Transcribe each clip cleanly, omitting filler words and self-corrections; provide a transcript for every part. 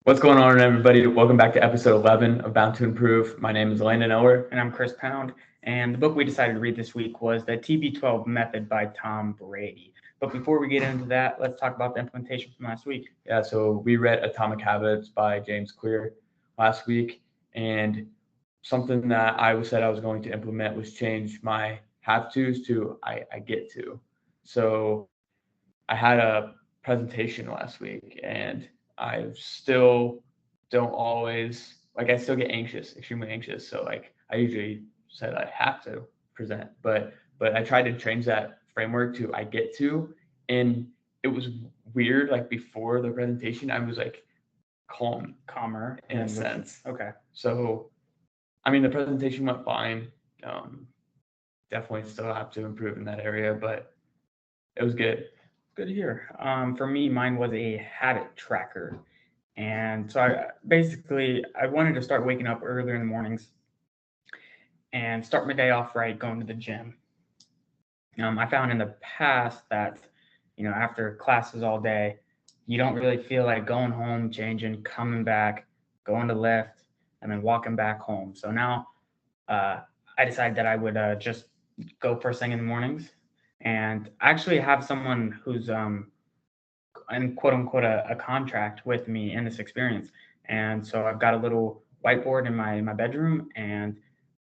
What's going on, everybody? Welcome back to episode 11 of Bound to Improve. My name is Landon Ower. And I'm Chris Pound. And the book we decided to read this week was the TB12 Method by Tom Brady. But before we get into that, let's talk about the implementation from last week. Yeah, so we read Atomic Habits by James Clear last week. And something that I said I was going to implement was change my have tos to I get to. So I had a presentation last week and I still don't always I still get anxious, extremely anxious. So I usually said I have to present, but I tried to change that framework to I get to, and it was weird. Like before the presentation, I was like Calmer in a sense. Okay. So I mean the presentation went fine. Definitely still have to improve in that area, but it was good. Good to hear. For me, mine was a habit tracker. And so I wanted to start waking up earlier in the mornings and start my day off right, going to the gym. I found in the past that, after classes all day, you don't really feel like going home, changing, coming back, going to lift, and then walking back home. So now I decided that I would just go first thing in the mornings and actually have someone who's in quote unquote a contract with me in this experience. And so I've got a little whiteboard in my bedroom, and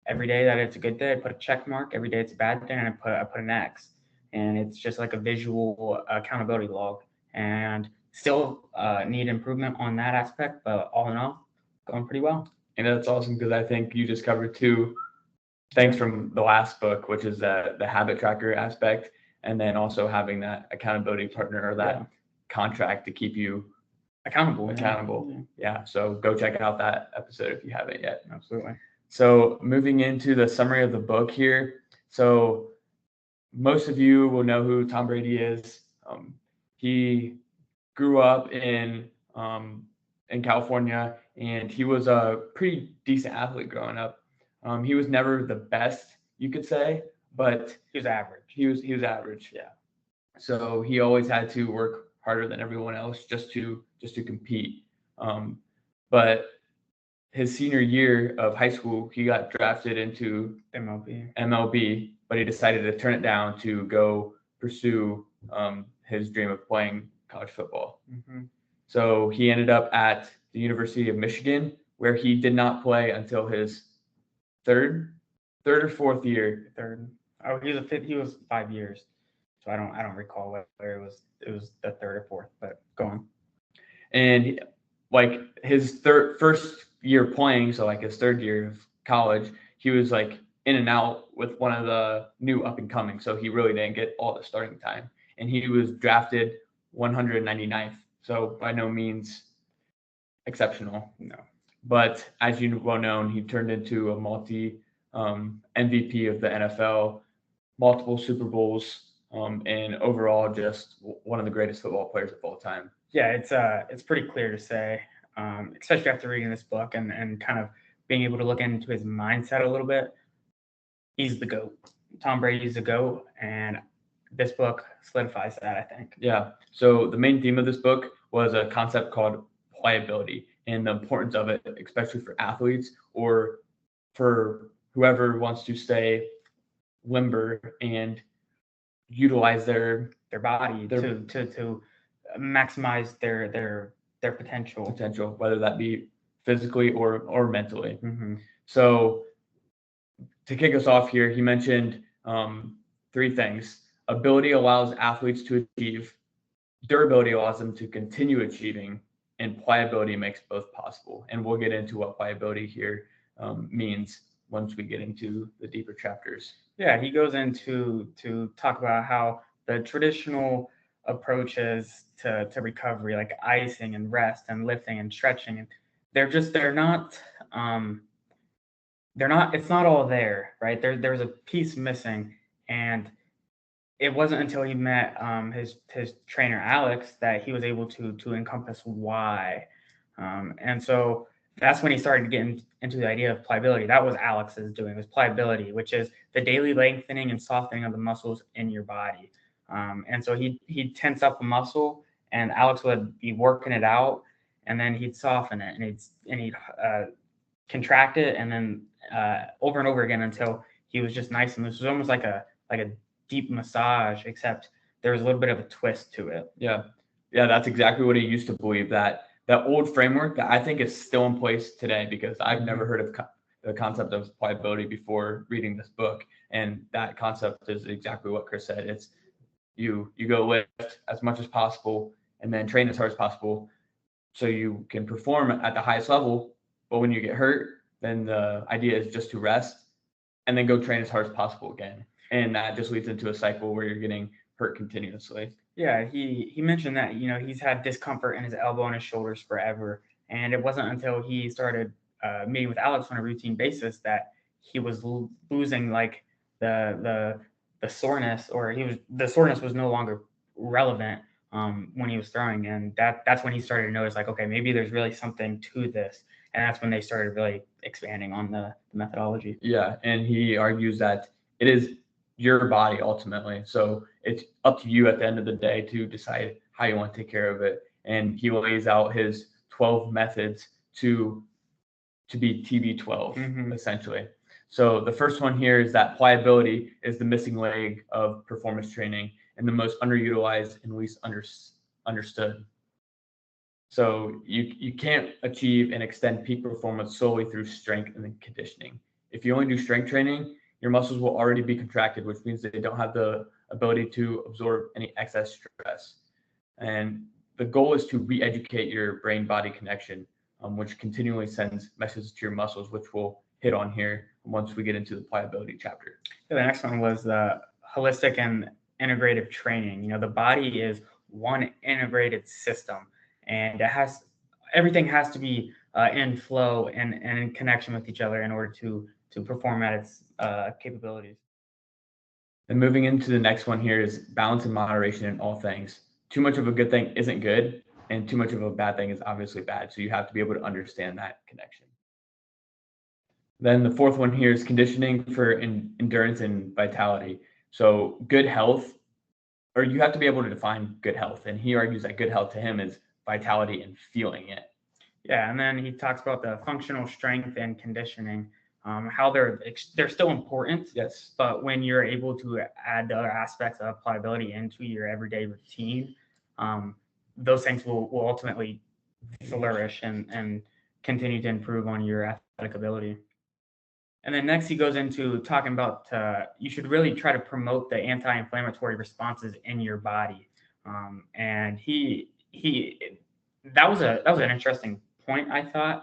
every day that it's a good day, I put a check mark. Every day it's a bad day, and I put an X. And it's just like a visual accountability log. And still need improvement on that aspect, but all in all, going pretty well. And that's awesome because I think you just covered two things from the last book, which is the habit tracker aspect, and then also having that accountability partner or that contract to keep you accountable. Yeah. So go check out that episode if you haven't yet. Absolutely. So moving into the summary of the book here. So most of you will know who Tom Brady is. He grew up in California, and he was a pretty decent athlete growing up. He was never the best, you could say, but he was average. He was average. Yeah. So he always had to work harder than everyone else just to compete. But his senior year of high school, he got drafted into MLB, but he decided to turn it down to go pursue his dream of playing college football. Mm-hmm. So he ended up at the University of Michigan, where he did not play until his third or fourth year. Third. Oh, he was 5 years. So I don't recall whether it was the third or fourth, but go on. And like his first year playing, so like his third year of college, he was like in and out with one of the new up and coming. So he really didn't get all the starting time. And he was drafted 199th. So by no means exceptional. No. But as you well known, he turned into a multi MVP of the NFL, multiple Super Bowls, and overall just one of the greatest football players of all time. Yeah, it's pretty clear to say, especially after reading this book and kind of being able to look into his mindset a little bit. He's the GOAT. Tom Brady's the GOAT, and this book solidifies that, I think. Yeah. So the main theme of this book was a concept called pliability and the importance of it, especially for athletes or for whoever wants to stay limber and utilize their body to maximize their potential, whether that be physically or mentally. Mm-hmm. So to kick us off here, he mentioned three things. Ability allows athletes to achieve, durability allows them to continue achieving, and pliability makes both possible. And we'll get into what pliability here means once we get into the deeper chapters. Yeah, he goes into to talk about how the traditional approaches to recovery, like icing and rest and lifting and stretching, and they're not it's not all there, right? There's a piece missing, and it wasn't until he met his trainer Alex that he was able to encompass why, and so that's when he started to get into the idea of pliability. That was Alex's doing, was pliability, which is the daily lengthening and softening of the muscles in your body. And so he'd tense up a muscle, and Alex would be working it out, and then he'd soften it, and he'd contract it, and then over and over again until he was just nice and loose. It was almost like a deep massage, except there was a little bit of a twist to it. Yeah, that's exactly what he used to believe. That old framework that I think is still in place today, because I've never heard of the concept of pliability before reading this book, and that concept is exactly what Chris said. It's you go lift as much as possible and then train as hard as possible so you can perform at the highest level. But when you get hurt, then the idea is just to rest and then go train as hard as possible again. And that just leads into a cycle where you're getting hurt continuously. Yeah, he mentioned that, he's had discomfort in his elbow and his shoulders forever. And it wasn't until he started meeting with Alex on a routine basis that he was losing like the soreness, or the soreness was no longer relevant when he was throwing. And that's when he started to notice, like, okay, maybe there's really something to this. And that's when they started really expanding on the methodology. Yeah, and he argues that it is your body ultimately. So it's up to you at the end of the day to decide how you want to take care of it. And he lays out his 12 methods to be TB12, essentially. So the first one here is that pliability is the missing leg of performance training and the most underutilized and least understood. So you can't achieve and extend peak performance solely through strength and conditioning. If you only do strength training, your muscles will already be contracted, which means they don't have the ability to absorb any excess stress. And the goal is to re-educate your brain-body connection, which continually sends messages to your muscles, which we'll hit on here once we get into the pliability chapter. The next one was the holistic and integrative training. The body is one integrated system, and everything has to be in flow and in connection with each other in order to perform at its capabilities. And moving into the next one here is balance and moderation in all things. Too much of a good thing isn't good, and too much of a bad thing is obviously bad. So you have to be able to understand that connection. Then the fourth one here is conditioning for endurance and vitality. So good health, or you have to be able to define good health. And he argues that good health to him is vitality and feeling it. Yeah, and then he talks about the functional strength and conditioning, how they're still important. Yes. But when you're able to add the other aspects of pliability into your everyday routine, those things will ultimately flourish and continue to improve on your athletic ability. And then next he goes into talking about you should really try to promote the anti-inflammatory responses in your body. And that was an interesting point, I thought,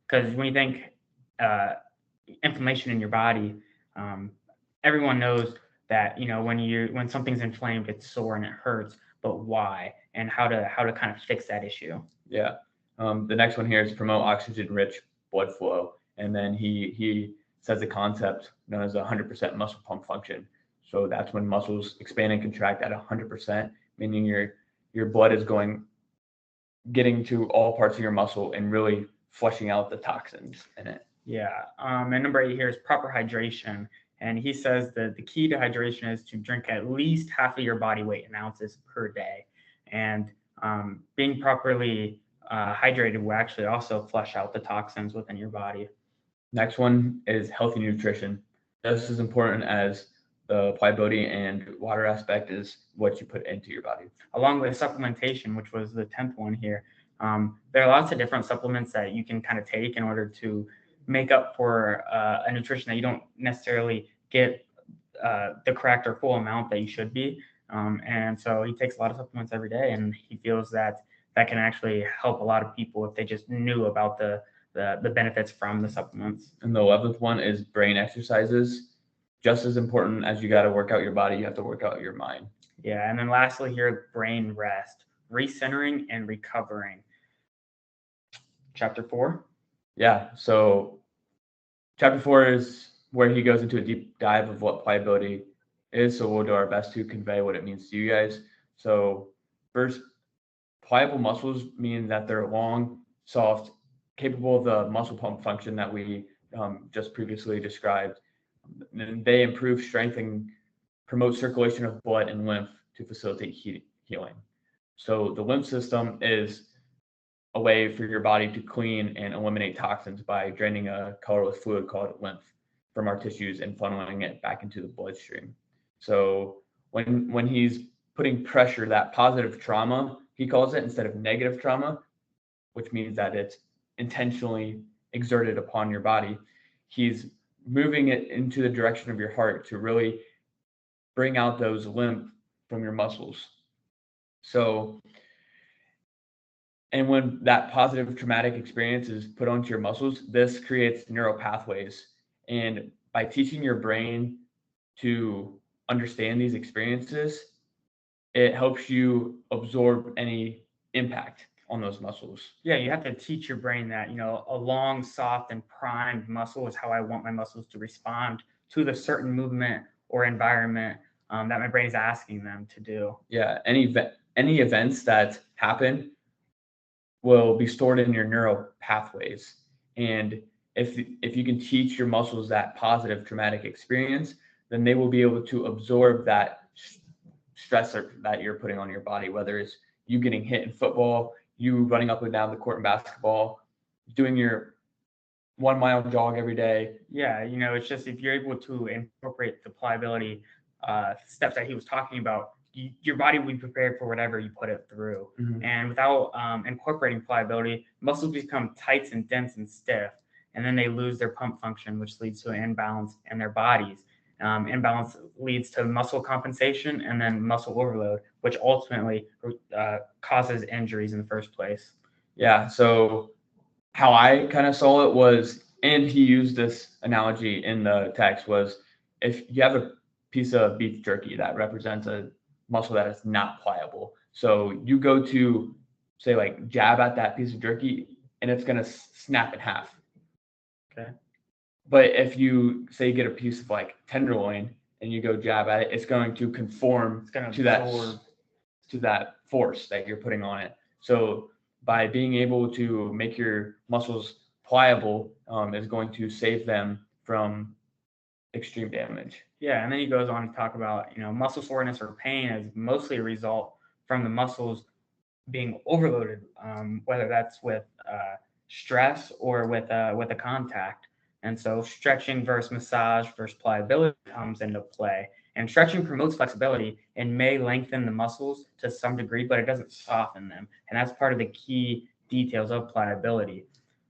because when you think inflammation in your body, everyone knows that when something's inflamed, it's sore and it hurts, but why, and how to kind of fix that issue. Yeah. The next one here is promote oxygen-rich blood flow, and then he says a concept known as 100% muscle pump function. So that's when muscles expand and contract at 100%, meaning your blood is getting to all parts of your muscle and really flushing out the toxins in it. Yeah. And number 8 here is proper hydration. And he says that the key to hydration is to drink at least half of your body weight in ounces per day. And being properly hydrated will actually also flush out the toxins within your body. Next one is healthy nutrition. Just as important as the pliability and water aspect is what you put into your body. Along with supplementation, which was the 10th one here. There are lots of different supplements that you can kind of take in order to make up for a nutrition that you don't necessarily get the correct or full amount that you should be. And so he takes a lot of supplements every day, and he feels that can actually help a lot of people if they just knew about the benefits from the supplements. And the 11th one is brain exercises. Just as important as you got to work out your body, you have to work out your mind. Yeah, and then lastly here, brain rest, recentering and recovering. Chapter 4. Yeah, so chapter 4 is where he goes into a deep dive of what pliability is. So we'll do our best to convey what it means to you guys. So first, pliable muscles mean that they're long, soft, capable of the muscle pump function that we just previously described. And they improve strength and promote circulation of blood and lymph to facilitate healing. So the lymph system is a way for your body to clean and eliminate toxins by draining a colorless fluid called lymph from our tissues and funneling it back into the bloodstream. So when he's putting pressure, that positive trauma, he calls it, instead of negative trauma, which means that it's intentionally exerted upon your body, he's moving it into the direction of your heart to really bring out those lymph from your muscles. So, and when that positive traumatic experience is put onto your muscles, this creates neural pathways. And by teaching your brain to understand these experiences, it helps you absorb any impact on those muscles. Yeah, you have to teach your brain that, a long, soft, and primed muscle is how I want my muscles to respond to the certain movement or environment that my brain is asking them to do. Yeah, any events that happen will be stored in your neural pathways. And if you can teach your muscles that positive traumatic experience, then they will be able to absorb that stressor that you're putting on your body, whether it's you getting hit in football, you running up and down the court in basketball, doing your 1 mile jog every day. Yeah, it's just if you're able to incorporate the pliability steps that he was talking about, your body will be prepared for whatever you put it through. Mm-hmm. And without incorporating pliability, muscles become tight and dense and stiff, and then they lose their pump function, which leads to an imbalance in their bodies. Imbalance leads to muscle compensation and then muscle overload, which ultimately causes injuries in the first place. Yeah, so how I kind of saw it was, and he used this analogy in the text, was if you have a piece of beef jerky that represents a muscle that is not pliable. So you go to, say, like jab at that piece of jerky and it's going to snap in half. Okay. But if you say get a piece of like tenderloin and you go jab at it, it's going to conform to that force that you're putting on it. So by being able to make your muscles pliable is going to save them from extreme damage. Yeah, and then he goes on to talk about, muscle soreness or pain is mostly a result from the muscles being overloaded, whether that's with stress or with a contact. And so stretching versus massage versus pliability comes into play. And stretching promotes flexibility and may lengthen the muscles to some degree, but it doesn't soften them. And that's part of the key details of pliability.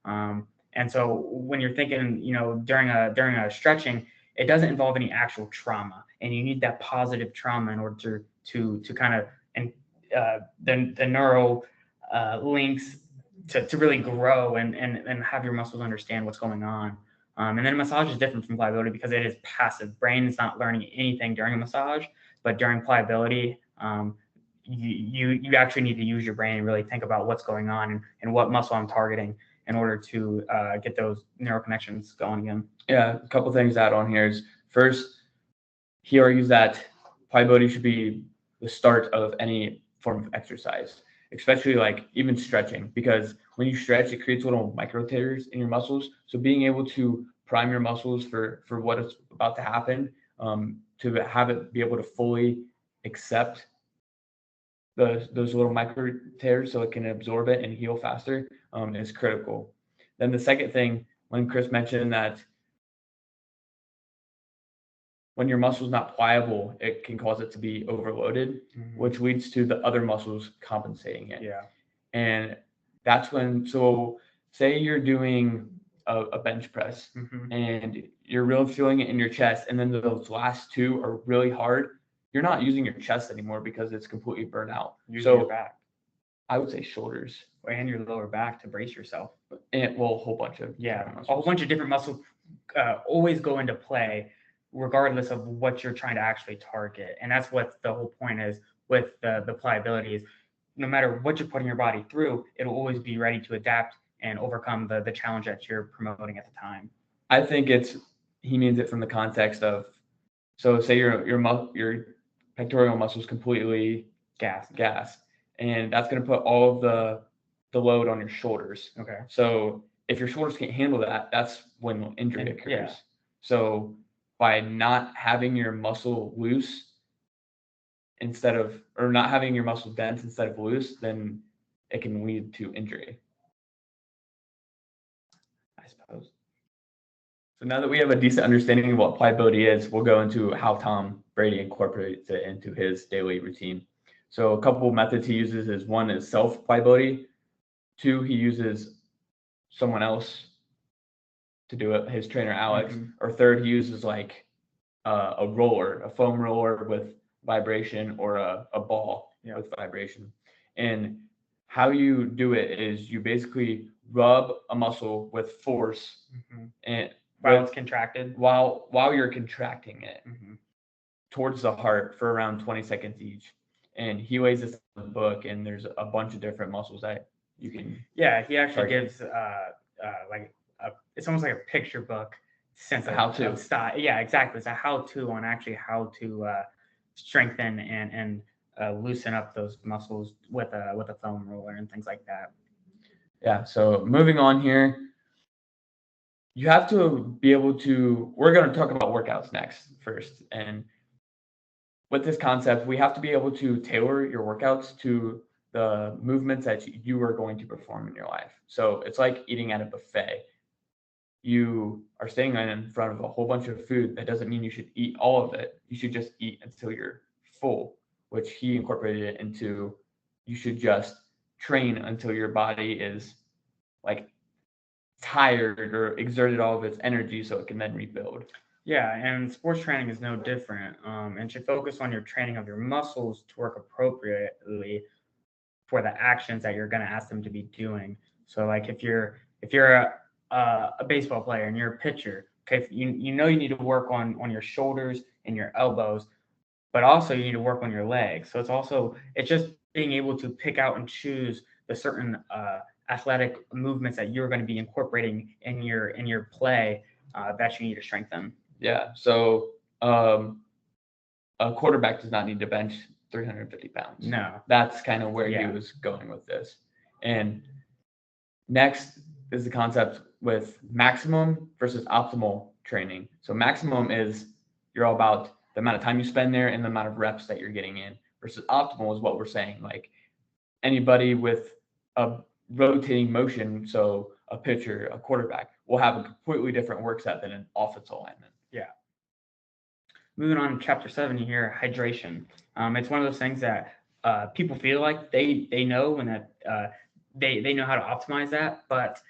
And so when you're thinking, during a stretching, it doesn't involve any actual trauma, and you need that positive trauma in order to kind of the neural links to really grow and have your muscles understand what's going on. And then massage is different from pliability because it is passive. Brain is not learning anything during a massage, but during pliability, you actually need to use your brain and really think about what's going on and what muscle I'm targeting in order to get those neural connections going again. Yeah, a couple things to add on here is, first, he argues that pliability should be the start of any form of exercise, especially like even stretching, because when you stretch, it creates little micro tears in your muscles. So being able to prime your muscles for what is about to happen, to have it be able to fully accept those little micro tears so it can absorb it and heal faster, is critical. Then the second thing, when Chris mentioned that when your muscle is not pliable, it can cause it to be overloaded, which leads to the other muscles compensating it. Yeah. And that's when, so say you're doing a bench press and you're really feeling it in your chest, and then those last two are really hard, you're not using your chest anymore because it's completely burnt out. Using your back. I would say shoulders. And your lower back to brace yourself. And well, a whole bunch of a whole bunch of different muscles always go into play, regardless of what you're trying to actually target. And that's what the whole point is with the pliability is, no matter what you're putting your body through, it'll always be ready to adapt and overcome the challenge that you're promoting at the time. I think he means it from the context of, so say your pectoral muscles completely gas, and that's going to put all of the load on your shoulders. Okay. So if your shoulders can't handle that, that's when injury occurs. Yeah. So by not having your muscle loose or not having your muscle dense instead of loose, then it can lead to injury. suppose. So now that we have a decent understanding of what pliability is, we'll go into how Tom Brady incorporates it into his daily routine. So a couple of methods he uses is one is self-pliability. Two, he uses someone else to do it, his trainer Alex. Or third, he uses like a roller, a foam roller with vibration, or a ball with vibration. And how you do it is you basically rub a muscle with force and while it's contracted, while you're contracting it towards the heart for around 20 seconds each. And he lays this in the book, and there's a bunch of different muscles that you can. Yeah, he actually gives it's almost like a picture book sense of how to style. Yeah, exactly. It's a how-to on actually how to strengthen and loosen up those muscles with a foam roller and things like that. Yeah. So moving on here, you have to be able to. We're going to talk about workouts next first, and with this concept, we have to be able to tailor your workouts to the movements that you are going to perform in your life. So it's like eating at a buffet. You are standing in front of a whole bunch of food. That doesn't mean you should eat all of it. You should just eat until you're full, which he incorporated it into. You should just train until your body is like tired or exerted all of its energy so it can then rebuild. Yeah, and sports training is no different, and should focus on your training of your muscles to work appropriately for the actions that you're going to ask them to be doing. So, like if you're a baseball player and you're a pitcher, okay, you know you need to work on your shoulders and your elbows, but also you need to work on your legs. So it's just being able to pick out and choose the certain athletic movements that you're going to be incorporating in your play that you need to strengthen. Yeah. So a quarterback does not need to bench 350 pounds. No. That's kind of where he was going with this. And next is the concept with maximum versus optimal training. So maximum is you're all about the amount of time you spend there and the amount of reps that you're getting in, versus optimal is what we're saying. Like anybody with a rotating motion, so a pitcher, a quarterback, will have a completely different work set than an offensive lineman. Yeah. Moving on to chapter 7 here, hydration. It's one of those things that people feel like they know, and that they know how to optimize that. But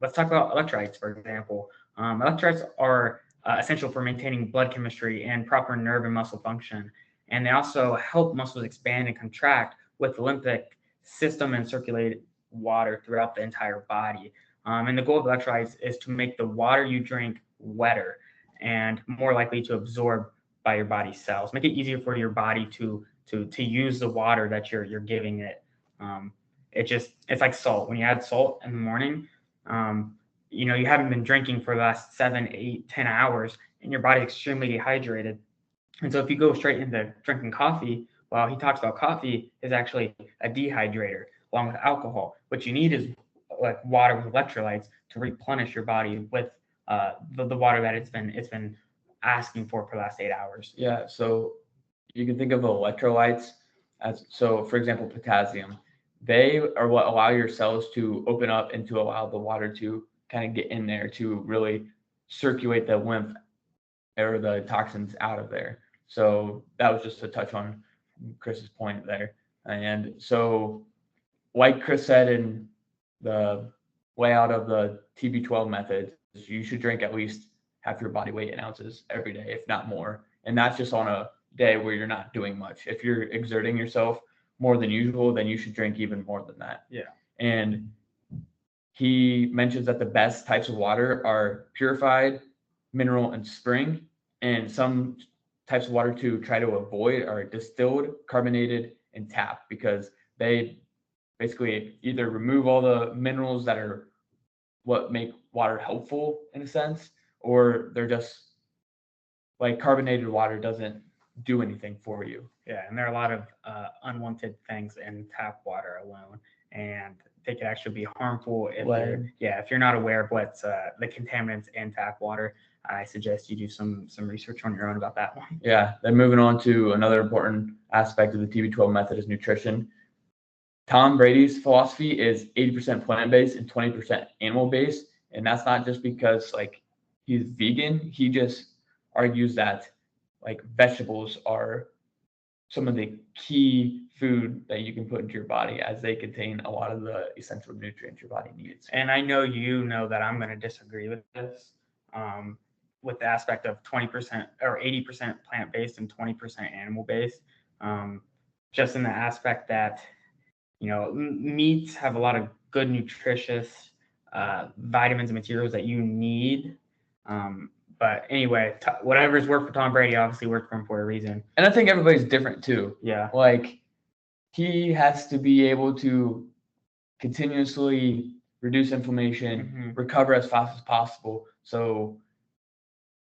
let's talk about electrolytes, for example. Electrolytes are essential for maintaining blood chemistry and proper nerve and muscle function. And they also help muscles expand and contract with the lymphatic system and circulate water throughout the entire body. And the goal of electrolytes is to make the water you drink wetter and more likely to absorb by your body's cells. Make it easier for your body to use the water that you're giving it. It's like salt. When you add salt in the morning, you haven't been drinking for the last 7, 8, 10 hours, and your body's extremely dehydrated. And so if you go straight into drinking coffee, well, he talks about coffee is actually a dehydrator along with alcohol. What you need is like water with electrolytes to replenish your body with the water that it's been asking for the last 8 hours. Yeah, so you can think of electrolytes as, so for example, potassium. They are what allow your cells to open up and to allow the water to kind of get in there to really circulate the lymph or the toxins out of there. So that was just a touch on Chris's point there. And so like Chris said in the layout of the TB12 method, you should drink at least half your body weight in ounces every day, if not more. And that's just on a day where you're not doing much. If you're exerting yourself more than usual, then you should drink even more than that. Yeah. And he mentions that the best types of water are purified, mineral, and spring. And some types of water to try to avoid are distilled, carbonated, and tap, because they basically either remove all the minerals that are what make water helpful in a sense, or they're just like carbonated water doesn't do anything for you. Yeah, and there are a lot of unwanted things in tap water alone, and they could actually be harmful if you're not aware of what's the contaminants in tap water. I suggest you do some research on your own about that one. Yeah, then moving on to another important aspect of the TB12 method is nutrition. Tom Brady's philosophy is 80% plant-based and 20% animal-based, And that's not just because like he's vegan. He just argues that like vegetables are some of the key food that you can put into your body, as they contain a lot of the essential nutrients your body needs. And I know that I'm going to disagree with this, with the aspect of 20% or 80% plant-based and 20% animal-based, just in the aspect that, meats have a lot of good nutritious vitamins and materials that you need. But anyway, whatever's worked for Tom Brady obviously worked for him for a reason. And I think everybody's different too. Yeah. Like he has to be able to continuously reduce inflammation, recover as fast as possible. So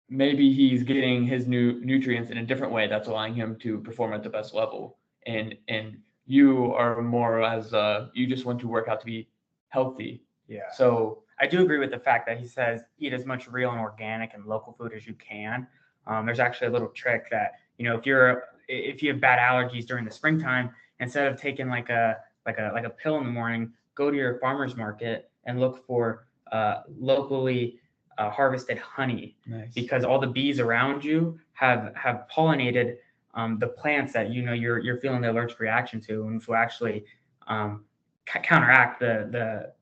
maybe he's getting his new nutrients in a different way that's allowing him to perform at the best level. And you are more as you just want to work out to be healthy. Yeah. So I do agree with the fact that he says eat as much real and organic and local food as you can. There's actually a little trick that, if you have bad allergies during the springtime, instead of taking like a pill in the morning, go to your farmer's market and look for locally harvested honey. Nice. Because all the bees around you have pollinated the plants that you're feeling the allergic reaction to, and to actually counteract the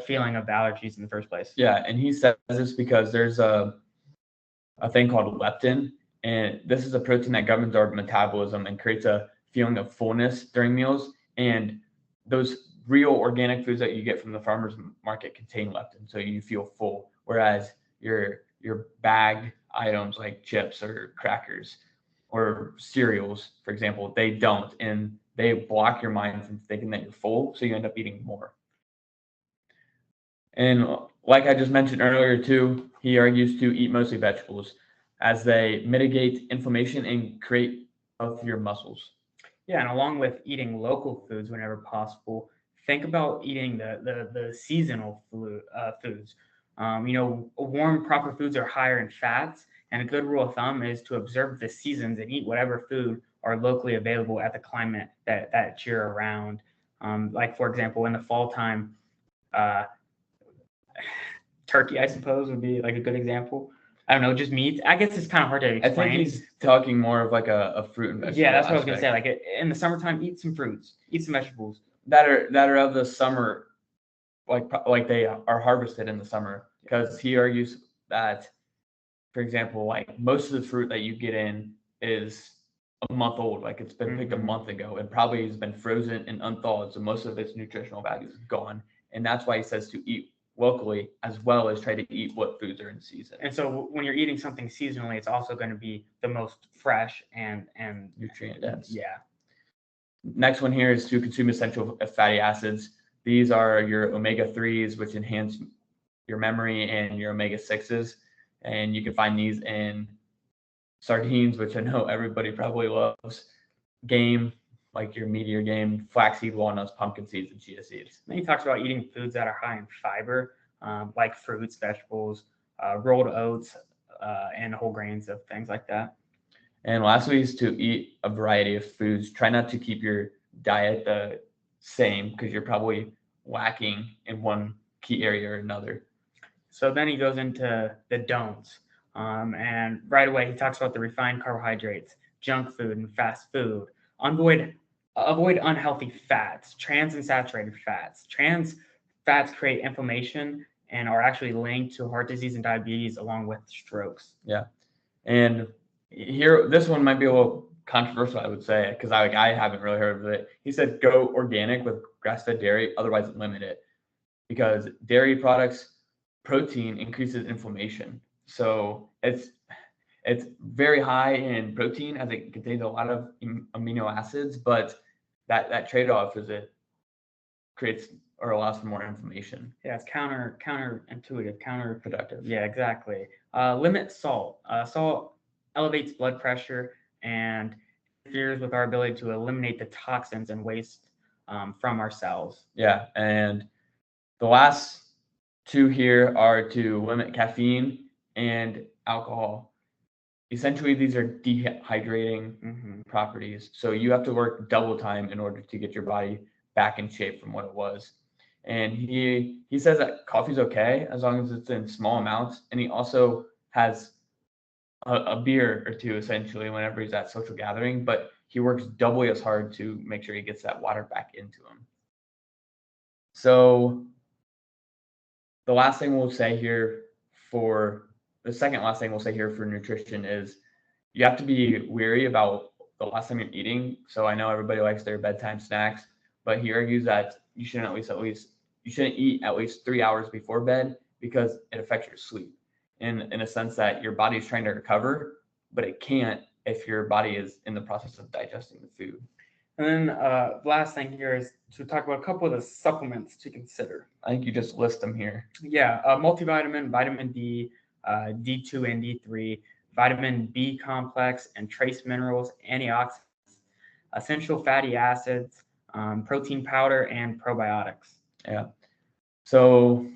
feeling of the allergies in the first place. Yeah, and he says this because there's a thing called leptin, and this is a protein that governs our metabolism and creates a feeling of fullness during meals. And those real organic foods that you get from the farmer's market contain leptin, so you feel full. Whereas your bagged items like chips or crackers or cereals, for example, they don't, and they block your mind from thinking that you're full, so you end up eating more. And like I just mentioned earlier too, he argues to eat mostly vegetables, as they mitigate inflammation and create healthier muscles. Yeah, and along with eating local foods whenever possible, think about eating the seasonal foods. Warm, proper foods are higher in fats, and a good rule of thumb is to observe the seasons and eat whatever food are locally available at the climate that you're around. Like, for example, in the fall time, turkey, I suppose, would be like a good example. I don't know, just meat. I guess it's kind of hard to explain. I think he's talking more of like a fruit and vegetable. Yeah, that's what I was gonna say. Like in the summertime, eat some fruits, eat some vegetables that are of the summer, like they are harvested in the summer. Because he argues that, for example, like most of the fruit that you get in is a month old, like it's been picked a month ago, and probably has been frozen and unthawed, so most of its nutritional value is gone. And that's why he says to eat locally, as well as try to eat what foods are in season. And so when you're eating something seasonally, it's also going to be the most fresh and nutrient dense. Yeah. Next one here is to consume essential fatty acids. These are your omega-3s, which enhance your memory, and your omega-6s. And you can find these in sardines, which I know everybody probably loves, game, like your meteor game, flaxseed, walnuts, pumpkin seeds, and chia seeds. Then he talks about eating foods that are high in fiber, like fruits, vegetables, rolled oats, and whole grains of things like that. And lastly is to eat a variety of foods. Try not to keep your diet the same, because you're probably lacking in one key area or another. So then he goes into the don'ts. And right away, he talks about the refined carbohydrates, junk food, and fast food. Avoid unhealthy fats, trans and saturated fats. Trans fats create inflammation and are actually linked to heart disease and diabetes, along with strokes. Yeah. And here, this one might be a little controversial, I would say, because I haven't really heard of it. He said go organic with grass-fed dairy, otherwise limit it, because dairy products protein increases inflammation. So it's very high in protein, as it contains a lot of amino acids, but that trade-off is it creates or allows for more inflammation. Yeah, it's counterintuitive, counterproductive. Yeah, exactly. Limit salt. Salt elevates blood pressure and interferes with our ability to eliminate the toxins and waste from our cells. Yeah, and the last two here are to limit caffeine and alcohol. Essentially, these are dehydrating properties. So you have to work double time in order to get your body back in shape from what it was. And he says that coffee's okay as long as it's in small amounts. And he also has a beer or two essentially whenever he's at social gathering, but he works doubly as hard to make sure he gets that water back into him. So the last thing we'll say here for the second last thing we'll say here for nutrition is you have to be wary about the last time you're eating. So I know everybody likes their bedtime snacks, but he argues that you shouldn't eat at least 3 hours before bed because it affects your sleep. In a sense that your body is trying to recover, but it can't if your body is in the process of digesting the food. And then the last thing here is to talk about a couple of the supplements to consider. I think you just list them here. Yeah, multivitamin, vitamin D, D2 and D3, vitamin B complex and trace minerals, antioxidants, essential fatty acids, protein powder, and probiotics. Yeah. So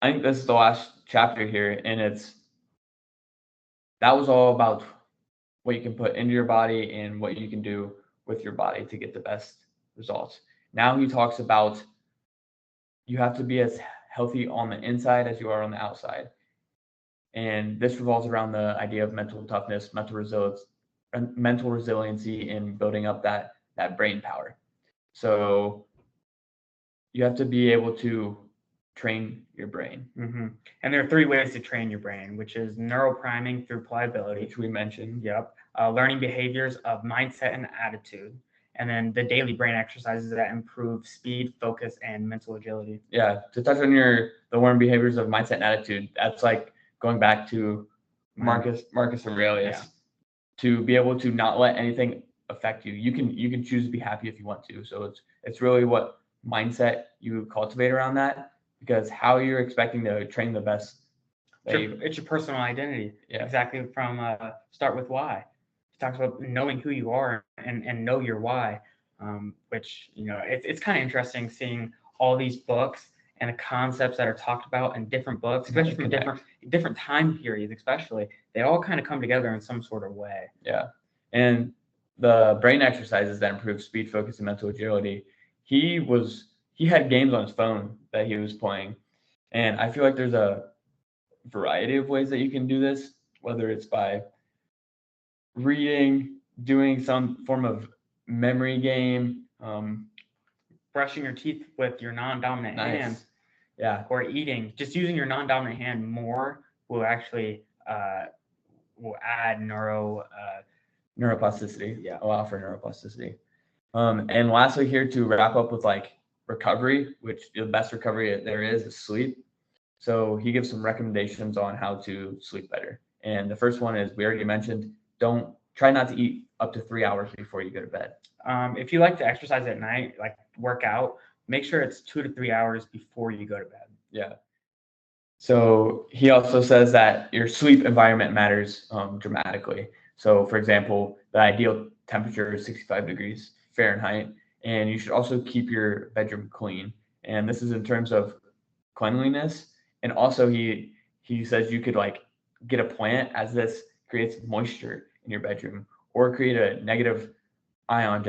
I think this is the last chapter here, and that was all about what you can put into your body and what you can do with your body to get the best results. Now he talks about you have to be as healthy on the inside as you are on the outside. And this revolves around the idea of mental toughness, mental resiliency in building up that brain power. So you have to be able to train your brain. Mm-hmm. And there are 3 ways to train your brain, which is neuropriming through pliability, which we mentioned. Yep. Learning behaviors of mindset and attitude, and then the daily brain exercises that improve speed, focus, and mental agility. Yeah. To touch on the learning behaviors of mindset and attitude, that's like going back to Marcus Aurelius. Yeah. To be able to not let anything affect you. You can choose to be happy if you want to. So it's really what mindset you cultivate around that, because how you're expecting to train the best. It's your personal identity. Yeah. Exactly. From Start With Why. It talks about knowing who you are and know your why, which, it's kind of interesting seeing all these books and the concepts that are talked about in different books, especially from different time periods, especially. They all kind of come together in some sort of way. Yeah. And the brain exercises that improve speed, focus, and mental agility, he had games on his phone that he was playing. And I feel like there's a variety of ways that you can do this, whether it's by reading, doing some form of memory game, brushing your teeth with your non-dominant hand, or eating. Just using your non-dominant hand more will actually will add neuroplasticity. Yeah, allow for neuroplasticity. And lastly, here to wrap up with like recovery, which the best recovery there is sleep. So he gives some recommendations on how to sleep better. And the first one is, we already mentioned, try not to eat up to 3 hours before you go to bed. If you like to exercise at night, like work out, make sure it's 2 to 3 hours before you go to bed. Yeah. So he also says that your sleep environment matters dramatically. So for example, the ideal temperature is 65 degrees Fahrenheit, and you should also keep your bedroom clean. And this is in terms of cleanliness. And also he says you could like get a plant, as this creates moisture in your bedroom, or create a negative ion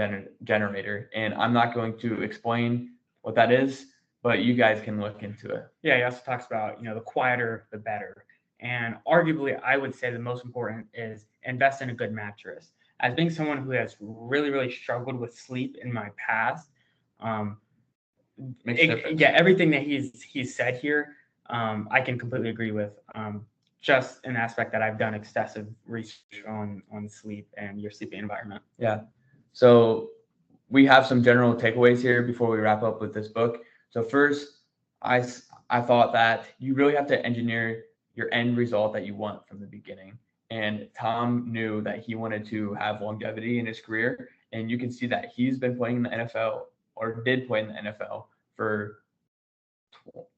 generator. And I'm not going to explain what that is, but you guys can look into it. Yeah, he also talks about, the quieter, the better. And arguably, I would say the most important is invest in a good mattress. As being someone who has really, really struggled with sleep in my past, everything that he's said here, I can completely agree with. Just an aspect that I've done excessive research on sleep and your sleeping environment. Yeah. So we have some general takeaways here before we wrap up with this book. So first, I thought that you really have to engineer your end result that you want from the beginning. And Tom knew that he wanted to have longevity in his career. And you can see that he's been playing in the NFL, or did play in the NFL, for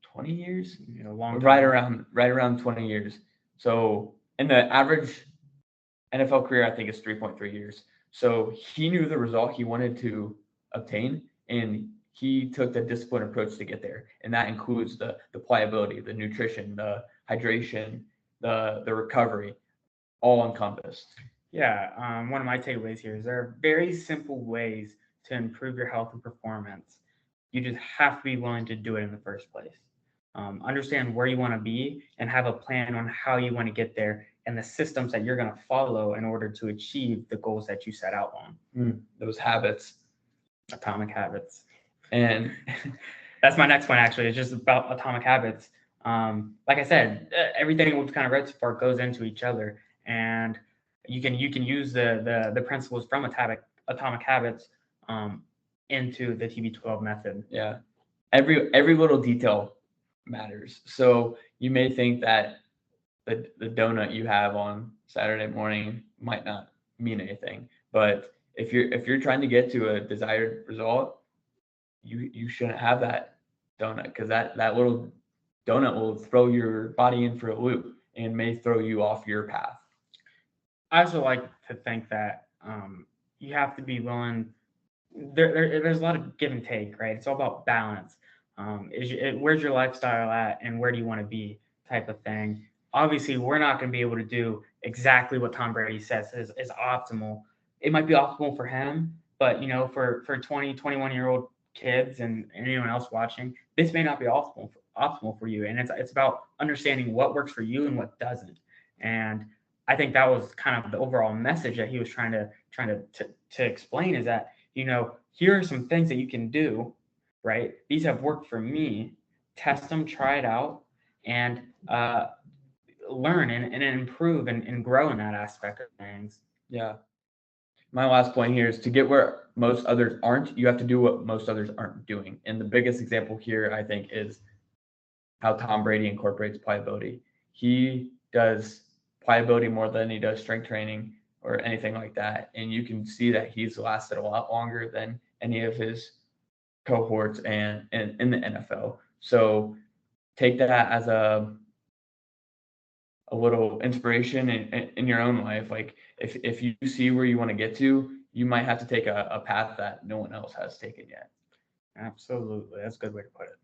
20 years, long time. Right around 20 years. So in the average NFL career, I think it's 3.3 years. So he knew the result he wanted to obtain, and he took the disciplined approach to get there. And that includes the pliability, the nutrition, the hydration, the recovery, all encompassed. Yeah. One of my takeaways here is there are very simple ways to improve your health and performance. You just have to be willing to do it in the first place. Understand where you want to be and have a plan on how you want to get there and the systems that you're going to follow in order to achieve the goals that you set out on. Those habits. Atomic habits. And that's my next one, actually. It's just about atomic habits. Like I said, everything we've kind of read so far goes into each other, and you can use the principles from atomic habits into the TB12 method. Yeah, every little detail matters. So you may think that the donut you have on Saturday morning might not mean anything, but if you're trying to get to a desired result, you shouldn't have that donut, because that little donut will throw your body in for a loop and may throw you off your path. I also like to think that you have to be willing. There's a lot of give and take, right? It's all about balance. Where's your lifestyle at, and where do you want to be, type of thing. Obviously, we're not going to be able to do exactly what Tom Brady says is optimal. It might be optimal for him, but for 20, 21-year-old kids and anyone else watching, this may not be optimal for you. And it's about understanding what works for you and what doesn't. And I think that was kind of the overall message that he was trying to explain, is that, here are some things that you can do, right? These have worked for me. Test them, try it out, and learn and improve and grow in that aspect of things. Yeah. My last point here is, to get where most others aren't, you have to do what most others aren't doing. And the biggest example here, I think, is how Tom Brady incorporates pliability. He does pliability more than he does strength training or anything like that. And you can see that he's lasted a lot longer than any of his cohorts and in the NFL. So take that as a little inspiration in your own life. Like, if you see where you want to get to, you might have to take a path that no one else has taken yet. Absolutely. That's a good way to put it.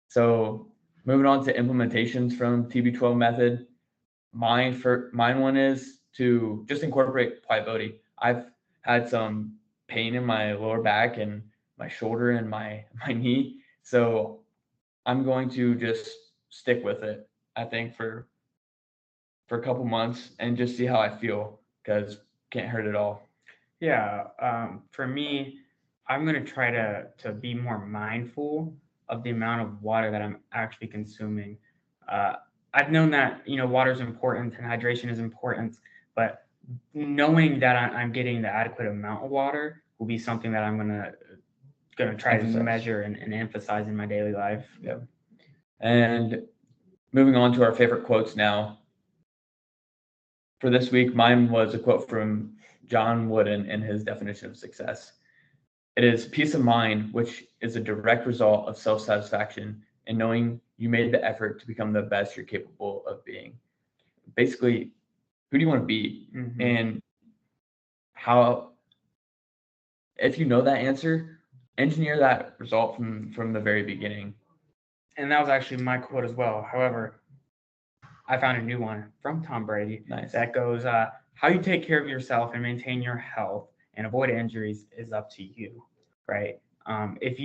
So moving on to implementations from TB12 method, mine one is to just incorporate pliability. I've had some pain in my lower back and my shoulder and my knee. So I'm going to just stick with it, I think, for a couple months and just see how I feel, because can't hurt at all. Yeah. For me, I'm going to try to be more mindful of the amount of water that I'm actually consuming. I've known that, water is important and hydration is important, but knowing that I'm getting the adequate amount of water will be something that I'm going to try to measure and emphasize in my daily life. Yep. And moving on to our favorite quotes now. For this week, mine was a quote from John Wooden in his definition of success. It is peace of mind, which is a direct result of self-satisfaction and knowing you made the effort to become the best you're capable of being. Basically, who do you want to be? Mm-hmm. And how, if you know that answer, engineer that result from the very beginning. And that was actually my quote as well. However, I found a new one from Tom Brady. Nice. That goes, how you take care of yourself and maintain your health and avoid injuries is up to you, right? If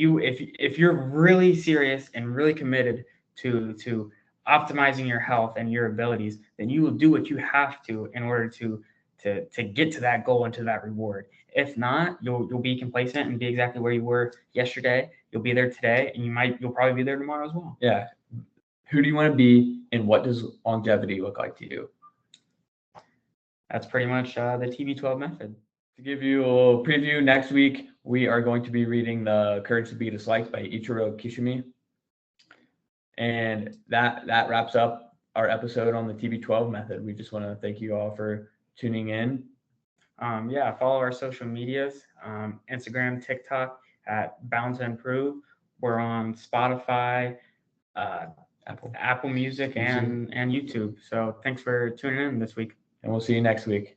you're really serious and really committed to optimizing your health and your abilities, then you will do what you have to in order to get to that goal and to that reward. If not, you'll be complacent and be exactly where you were yesterday. You'll be there today, and you'll probably be there tomorrow as well. Yeah. Who do you want to be, and what does longevity look like to you? That's pretty much the TB12 method. To give you a little preview, next week we are going to be reading The Courage to Be Disliked by Ichiro Kishimi. And that wraps up our episode on the TB12 method. We just want to thank you all for tuning in. Follow our social medias, Instagram, TikTok at Bound to Improve. We're on Spotify, Apple Music, and YouTube. So thanks for tuning in this week. And we'll see you next week.